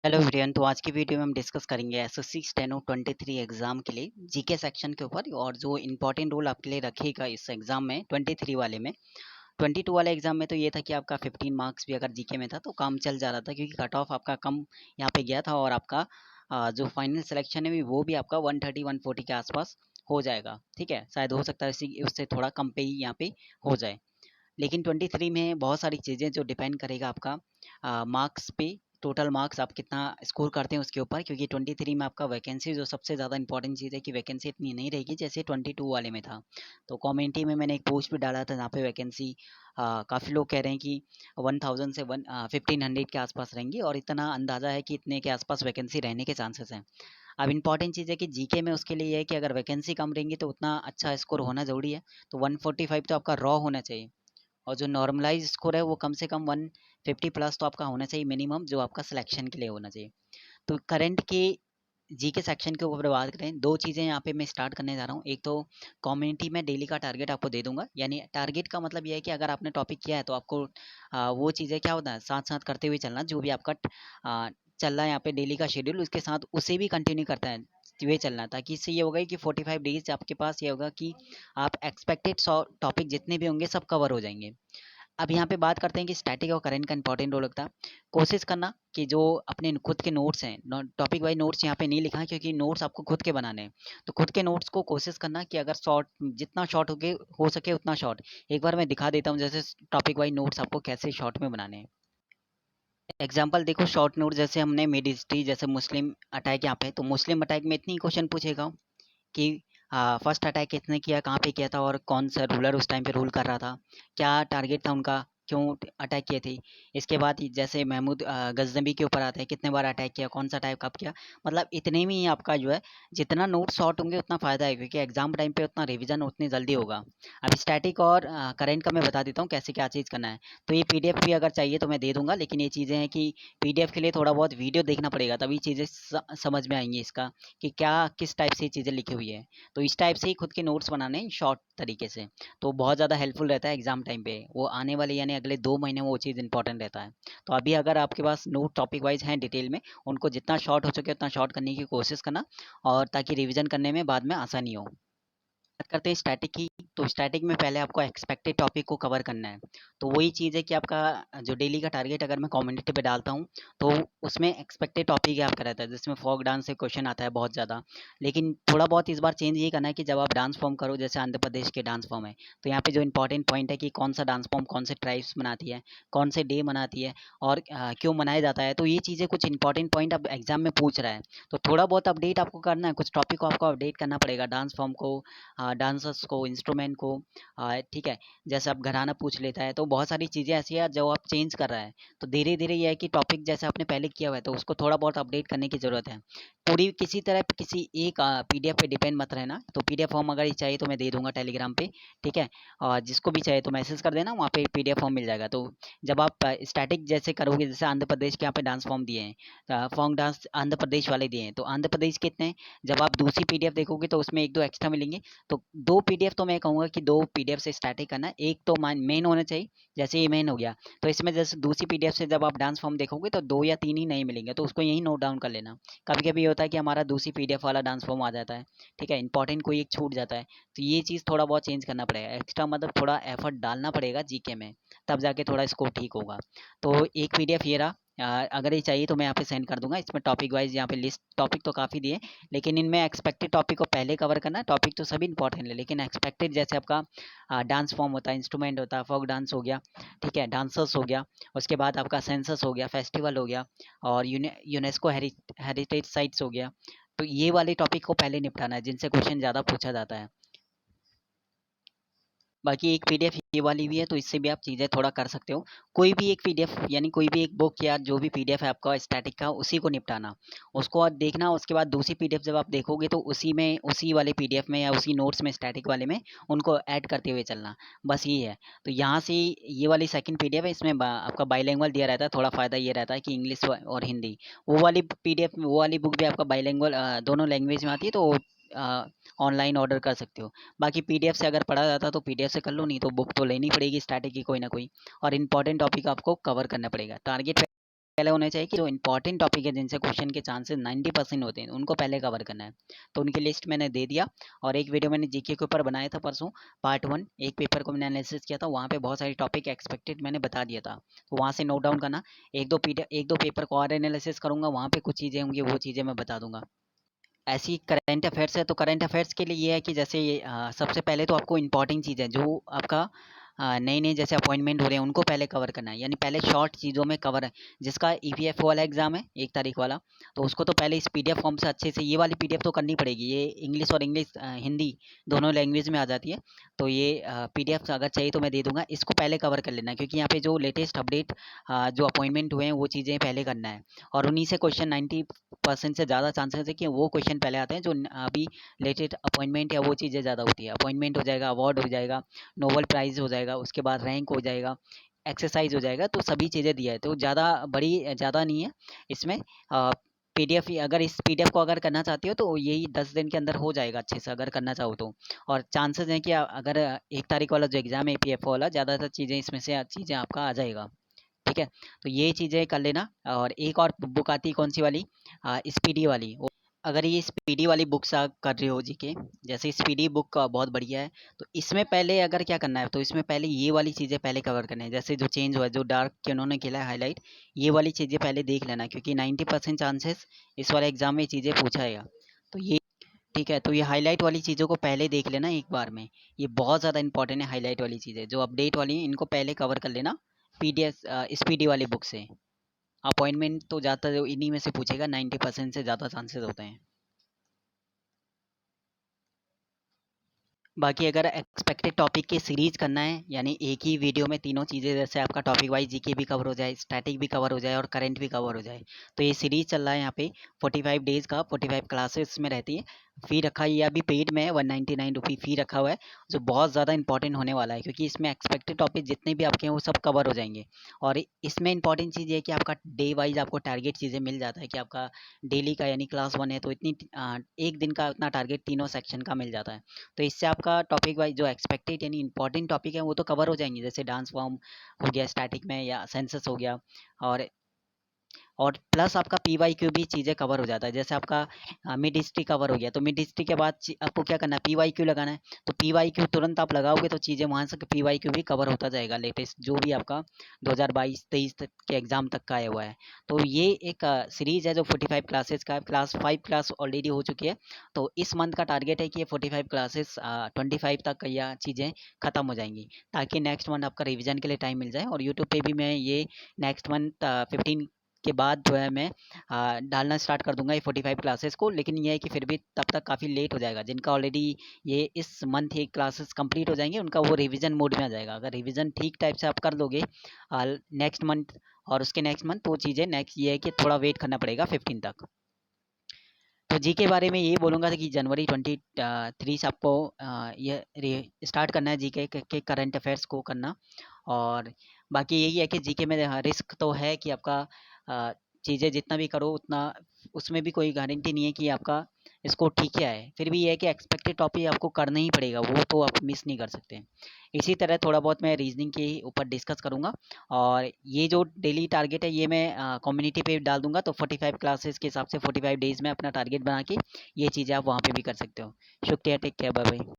Hello everyone. तो आज की वीडियो में हम डिस्कस करेंगे एसएससी स्टेनो 23 एग्जाम के लिए जीके सेक्शन के ऊपर और जो इंपॉर्टेंट रोल आपके लिए रखेगा इस एग्जाम में 23 वाले में। 22 वाले एग्जाम में तो ये था कि आपका 15 मार्क्स भी अगर जीके में था तो काम चल जा रहा था, क्योंकि कट ऑफ आपका कम यहाँ पे गया था और आपका जो फाइनल सिलेक्शन है वो भी आपका 130 140 के आसपास हो जाएगा। ठीक है, शायद हो सकता है उससे थोड़ा कम पे ही यहाँ पे हो जाए। लेकिन 23 में बहुत सारी चीज़ें जो डिपेंड करेगा आपका मार्क्स पे, टोटल मार्क्स आप कितना स्कोर करते हैं उसके ऊपर, क्योंकि 23 में आपका वैकेंसी जो सबसे ज़्यादा इंपॉर्टेंट चीज़ है कि वैकेंसी इतनी नहीं रहेगी जैसे 22 वाले में था। तो कम्युनिटी में मैंने एक पोस्ट भी डाला था जहाँ पे वैकेंसी काफ़ी लोग कह रहे हैं कि 1000 से 1500 के आसपास रहेंगी और इतना अंदाज़ा है कि इतने के आसपास वैकेंसी रहने के चांसेस हैं। अब इंपॉर्टेंट चीज़ है कि जीके में उसके लिए ये है कि अगर वैकेंसी कम रहेंगी तो उतना अच्छा स्कोर होना ज़रूरी है। तो 145 तो आपका रॉ होना चाहिए और जो नॉर्मलाइज स्कोर है वो कम से कम 150 प्लस तो आपका होना चाहिए मिनिमम, जो आपका सिलेक्शन के लिए होना चाहिए। तो करंट के जीके सेक्शन के ऊपर बात करें, दो चीज़ें यहाँ पे मैं स्टार्ट करने जा रहा हूँ। एक तो कम्युनिटी में डेली का टारगेट आपको दे दूंगा, यानी टारगेट का मतलब ये है कि अगर आपने टॉपिक किया है तो आपको वो चीज़ें क्या होता है साथ साथ करते हुए चलना, जो भी आपका चल रहा है यहाँ पे डेली का शेड्यूल उसके साथ उसे भी कंटिन्यू करता है वे चलना, ताकि इससे ये होगा कि 45 डेज आपके पास ये होगा कि आप एक्सपेक्टेड 100 टॉपिक जितने भी होंगे सब कवर हो जाएंगे। अब यहाँ पे बात करते हैं कि स्टैटिक और करंट का इंपॉर्टेंट रोल लगता है। कोशिश करना कि जो अपने खुद के नोट्स हैं, टॉपिक वाइज नोट्स यहाँ पे नहीं लिखा है क्योंकि नोट्स आपको खुद के बनाने हैं। तो खुद के नोट्स को कोशिश करना कि अगर शॉर्ट जितना शॉर्ट हो सके उतना शॉर्ट। एक बार मैं दिखा देता हूँ जैसे टॉपिक वाइज नोट्स आपको कैसे शॉर्ट में बनाने हैं। एग्जाम्पल देखो, शॉर्ट नोट जैसे हमने मिड हिस्ट्री, जैसे मुस्लिम अटैक यहाँ पे, तो मुस्लिम अटैक में इतनी क्वेश्चन पूछेगा कि फर्स्ट अटैक किसने किया, कहाँ पे किया था और कौन सा रूलर उस टाइम पे रूल कर रहा था, क्या टारगेट था उनका, क्यों अटैक किए थे। इसके बाद जैसे महमूद गजनबी के ऊपर आता है, कितने बार अटैक किया, कौन सा अटैक कब किया। मतलब इतने में ही आपका जो है जितना नोट शॉर्ट होंगे उतना फ़ायदा है, क्योंकि एग्जाम टाइम पे उतना रिवीजन उतनी जल्दी होगा। अब स्टैटिक और करंट का मैं बता देता हूँ कैसे क्या चीज़ करना है। तो ये पीडीएफ भी अगर चाहिए तो मैं दे दूंगा, लेकिन ये चीज़ें हैं कि पीडीएफ के लिए थोड़ा बहुत वीडियो देखना पड़ेगा तभी चीज़ें समझ में आएंगी इसका, कि क्या किस टाइप से ये चीज़ें लिखी हुई है। तो इस टाइप से ही खुद के नोट्स बनाने हैं शॉर्ट तरीके से, तो बहुत ज़्यादा हेल्पफुल रहता है एग्जाम टाइम पे। वो आने वाले यानी अगले 2 महीने में वो चीज़ इंपॉर्टेंट रहता है। तो अभी अगर आपके पास नोट टॉपिक वाइज हैं डिटेल में, उनको जितना शॉर्ट हो सके उतना शॉर्ट करने की कोशिश करना, और ताकि रिविजन करने में बाद में आसानी हो। बात करते हैं स्टैटिक की, तो स्टैटिक में पहले आपको एक्सपेक्टेड टॉपिक को कवर करना है। तो वही चीज़ है कि आपका जो डेली का टारगेट अगर मैं कम्युनिटी पे डालता हूँ तो उसमें एक्सपेक्टेड टॉपिक ही आपका रहता है, जिसमें फोक डांस से क्वेश्चन आता है बहुत ज़्यादा। लेकिन थोड़ा बहुत इस बार चेंज ये करना है कि जब आप डांस फॉर्म करो, जैसे आंध्र प्रदेश के डांस फॉर्म है, तो यहाँ पे जो इंपॉर्टेंट पॉइंट है कि कौन सा डांस फॉर्म कौन से ट्राइब्स मनाती है, कौन से डे मनाती है और क्यों मनाया जाता है, तो ये चीज़ें कुछ इंपॉर्टेंट पॉइंट अब एग्जाम में पूछ रहा है। तो थोड़ा बहुत अपडेट आपको करना है, कुछ टॉपिक को आपको अपडेट करना पड़ेगा, डांस फॉर्म को, डांसर्स को, इंस्ट्रूमेंट को। ठीक है, जैसे अब घराना पूछ लेता है, तो बहुत सारी चीज़ें ऐसी है जो आप चेंज कर रहा है। तो धीरे धीरे ये है कि टॉपिक जैसे आपने पहले किया हुआ है तो उसको थोड़ा बहुत अपडेट करने की ज़रूरत है। पूरी किसी तरह किसी एक पीडीएफ पे डिपेंड मत रहना। तो पीडीएफ फॉर्म अगर ये चाहिए तो मैं दे दूंगा टेलीग्राम पे। ठीक है, और जिसको भी चाहिए तो मैसेज कर देना, वहाँ पे पीडीएफ फॉर्म मिल जाएगा। तो जब आप स्टैटिक जैसे करोगे, जैसे आंध्र प्रदेश के यहाँ पे डांस फॉर्म दिए हैं, फॉर्म डांस आंध्र प्रदेश वाले दिए हैं, तो आंध्र प्रदेश के इतने हैं। जब आप दूसरी पीडीएफ देखोगे तो उसमें एक दो एक्स्ट्रा मिलेंगे। तो 2 पीडीएफ तो मैं कहूँगा कि 2 पीडीएफ से स्टार्ट ही करना है। एक तो मेन होना चाहिए, जैसे ये मेन हो गया, तो इसमें जैसे दूसरी पीडीएफ से जब आप डांस फॉर्म देखोगे तो 2 या 3 ही नहीं मिलेंगे, तो उसको यहीं नोट डाउन कर लेना। कभी-कभी ये होता है कि हमारा दूसरी पीडीएफ वाला डांस फॉर्म आ जाता है, ठीक है, इंपॉर्टेंट कोई एक छूट जाता है। तो ये चीज़ थोड़ा बहुत चेंज करना पड़ेगा, एक्स्ट्रा मतलब थोड़ा एफर्ट डालना पड़ेगा जीके में, तब जाके थोड़ा स्कोर ठीक होगा। तो एक पीडीएफ ये रहा। अगर ये चाहिए तो मैं यहाँ पे सेंड कर दूंगा। इसमें टॉपिक वाइज यहाँ पे लिस्ट टॉपिक तो काफ़ी दिए, लेकिन इनमें एक्सपेक्टेड टॉपिक को पहले कवर करना है। टॉपिक तो सभी इंपॉर्टेंट है, लेकिन एक्सपेक्टेड जैसे आपका डांस फॉर्म होता है, इंस्ट्रूमेंट होता है, फोक डांस हो गया, ठीक है, डांसर्स हो गया, उसके बाद आपका सेंसस हो गया, फेस्टिवल हो गया, और यूनेस्को हेरिटेज साइट्स हो गया। तो ये वाले टॉपिक को पहले निपटाना है, जिनसे क्वेश्चन ज़्यादा पूछा जाता है। बाकी एक पीडीएफ ये वाली भी है, तो इससे भी आप चीज़ें थोड़ा कर सकते हो। कोई भी एक पीडीएफ यानी कोई भी एक बुक या जो भी पीडीएफ है आपका स्टैटिक का, उसी को निपटाना, उसको और देखना। उसके बाद दूसरी पीडीएफ जब आप देखोगे तो उसी में, उसी वाले पीडीएफ में या उसी नोट्स में स्टैटिक वाले में उनको ऐड करते हुए चलना, बस ये है। तो यहाँ से ये वाली सेकंड पीडीएफ है, इसमें आपका बाइलिंगुअल दिया रहता है। थोड़ा फ़ायदा ये रहता है कि इंग्लिश और हिंदी, वो वाली पीडीएफ, वो वाली बुक भी आपका बाइलिंगुअल दोनों लैंग्वेज में आती है, तो ऑनलाइन ऑर्डर कर सकते हो। बाकी पीडीएफ से अगर पढ़ा जाता तो पीडीएफ से कर लो, नहीं तो बुक तो लेनी पड़ेगी स्टैटिक की कोई ना कोई, और इम्पोर्टेंट टॉपिक आपको कवर करना पड़ेगा। टारगेट पहले होने चाहिए कि जो इंपॉर्टेंट टॉपिक है जिनसे क्वेश्चन के चांसेस 90% होते हैं उनको पहले कवर करना है। तो उनकी लिस्ट मैंने दे दिया और एक वीडियो मैंने जीके के ऊपर बनाया था परसों, पार्ट 1 एक पेपर को मैंने एनालिसिस किया था, वहाँ पे बहुत सारे टॉपिक एक्सपेक्टेड मैंने बता दिया था, तो वहाँ से नोट डाउन करना। एक दो पेपर को और एनालिसिस करूँगा, वहाँ पे कुछ चीज़ें होंगी वो चीज़ें मैं बता दूंगा। ऐसी करंट अफेयर्स है तो करंट अफेयर्स के लिए ये है कि जैसे ये सबसे पहले तो आपको इंपॉर्टेंट चीज़ है जो आपका नई नई जैसे अपॉइंटमेंट हो रहे हैं उनको पहले कवर करना है, यानी पहले शॉर्ट चीज़ों में कवर है। जिसका ईपीएफओ वाला एग्जाम है 1 तारीख वाला, तो उसको तो पहले इस पीडीएफ फॉर्म से अच्छे से ये वाली पीडीएफ तो करनी पड़ेगी। ये इंग्लिश और हिंदी दोनों लैंग्वेज में आ जाती है, तो ये पीडीएफ अगर चाहिए तो मैं दे दूंगा। इसको पहले कवर कर लेना क्योंकि यहाँ पे जो लेटेस्ट अपडेट जो अपॉइंटमेंट हुए हैं वो चीज़ें पहले करना है, और उन्हीं से क्वेश्चन 90% से ज़्यादा चांसेस है कि वो क्वेश्चन पहले आते हैं जो अभी लेटेस्ट अपॉइंटमेंट या वो चीज़ें ज़्यादा होती है। अपॉइंटमेंट हो जाएगा, अवार्ड हो जाएगा, नोबल प्राइज़ हो जाएगा, उसके बाद रैंक हो जाएगा, एक्सरसाइज हो जाएगा, तो सभी चीज़ें दिया है। तो ज़्यादा नहीं है इसमें। पीडीएफ अगर इस पीडीएफ को अगर करना चाहते हो तो यही 10 दिन के अंदर हो जाएगा अच्छे से, अगर करना चाहो तो। और चांसेस हैं कि अगर 1 तारीख वाला जो एग्ज़ाम है पीएफओ वाला, ज़्यादातर चीज़ें इसमें से चीज़ें आपका आ जाएगा। ठीक है, तो ये चीज़ें कर लेना। और एक और बुक आती है कौन सी वाली, स्पीडी वाली। अगर ये स्पीडी वाली बुक्स आप कर रहे हो जीके, जैसे स्पीडी बुक बहुत बढ़िया है, तो इसमें पहले अगर क्या करना है तो इसमें पहले ये वाली चीज़ें पहले कवर करना है। जैसे जो चेंज हुआ है, जो डार्क के उन्होंने किया है हाईलाइट, ये वाली चीज़ें पहले देख लेना क्योंकि 90% चांसेस इस वाले एग्जाम में चीज़ें पूछा है। तो ये ठीक है, तो ये हाईलाइट वाली चीज़ों को पहले देख लेना एक बार में। ये बहुत ज़्यादा इंपॉर्टेंट है, हाईलाइट वाली चीज़ें जो अपडेट वाली हैं, इनको पहले कवर कर लेना पीडीएफ स्पीडी वाली बुक से। अपॉइंटमेंट तो ज़्यादातर इन्हीं में से पूछेगा, 90% से ज़्यादा चांसेस होते हैं। बाकी अगर एक्सपेक्टेड टॉपिक की सीरीज करना है, यानी एक ही वीडियो में तीनों चीज़ें, जैसे आपका टॉपिक वाइज जीके भी कवर हो जाए, स्टैटिक भी कवर हो जाए और करंट भी कवर हो जाए, तो ये सीरीज चल रहा है यहाँ पे 45 डेज़ का, 45 क्लासेस में रहती है। फ़ी रखा है, ये अभी पेड में है, 199 रुपी फ़ी रखा हुआ है, जो बहुत ज़्यादा इंपॉर्टेंट होने वाला है क्योंकि इसमें एक्सपेक्टेड टॉपिक जितने भी आपके हैं वो सब कवर हो जाएंगे। और इसमें इंपॉर्टेंट चीज़ ये है कि आपका डे वाइज आपको टारगेट चीज़ें मिल जाता है कि आपका डेली का, यानी क्लास 1 है तो इतनी एक दिन का उतना टारगेट तीनों सेक्शन का मिल जाता है। तो इससे आपका टॉपिक वाइज जो एक्सपेक्टेड यानी इंपॉर्टेंट टॉपिक है वो तो कवर हो जाएंगे, जैसे डांस फॉर्म हो गया स्टैटिक में, या सेंसस हो गया। और प्लस आपका पीवाईक्यू भी चीज़ें कवर हो जाता है। जैसे आपका मिड हिस्ट्री कवर हो गया, तो मिड हिस्ट्री के बाद आपको क्या करना है, पीवाईक्यू लगाना है। तो पीवाईक्यू तुरंत आप लगाओगे तो चीज़ें वहाँ से पीवाईक्यू भी कवर होता जाएगा, लेटेस्ट जो भी आपका 2022-23 तक के एग्ज़ाम तक का आया हुआ है। तो ये एक सीरीज़ है जो 45 क्लासेस का है। क्लास 5 क्लास ऑलरेडी हो चुकी है, तो इस मंथ का टारगेट है कि ये 45 क्लासेस 25 तक या चीज़ें ख़त्म हो जाएंगी, ताकि नेक्स्ट मंथ आपका रिवीजन के लिए टाइम मिल जाए। और यूट्यूब पे भी मैं ये नेक्स्ट मंथ 15 के बाद जो है मैं डालना स्टार्ट कर दूंगा ये 45 क्लासेस को। लेकिन ये है कि फिर भी तब तक काफ़ी लेट हो जाएगा, जिनका ऑलरेडी ये इस मंथ ये क्लासेस कंप्लीट हो जाएंगे उनका वो रिवीजन मोड में आ जाएगा। अगर रिवीजन ठीक टाइप से आप कर लोगे नेक्स्ट मंथ और उसके नेक्स्ट मंथ, तो चीज़ें नेक्स्ट ये है कि थोड़ा वेट करना पड़ेगा 15 तक। तो जी के बारे में ये बोलूँगा कि जनवरी 23 से आपको ये स्टार्ट करना है जी के करंट अफेयर्स को करना। और बाकी यही है कि जीके में रिस्क तो है कि आपका चीज़ें जितना भी करो उतना, उसमें भी कोई गारंटी नहीं है कि आपका स्कोर ठीक ही आए। फिर भी ये है कि एक्सपेक्टेड टॉपिक आपको करना ही पड़ेगा, वो तो आप मिस नहीं कर सकते। इसी तरह थोड़ा बहुत मैं रीजनिंग के ऊपर डिस्कस करूँगा। और ये जो डेली टारगेट है ये मैं कम्युनिटी पे डाल दूंगा, तो 45 क्लासेस के हिसाब से 45 डेज़ में अपना टारगेट बना के ये चीज़ें आप वहाँ पे भी कर सकते हो। शुक्रिया, टेक केयर, बाय बाय।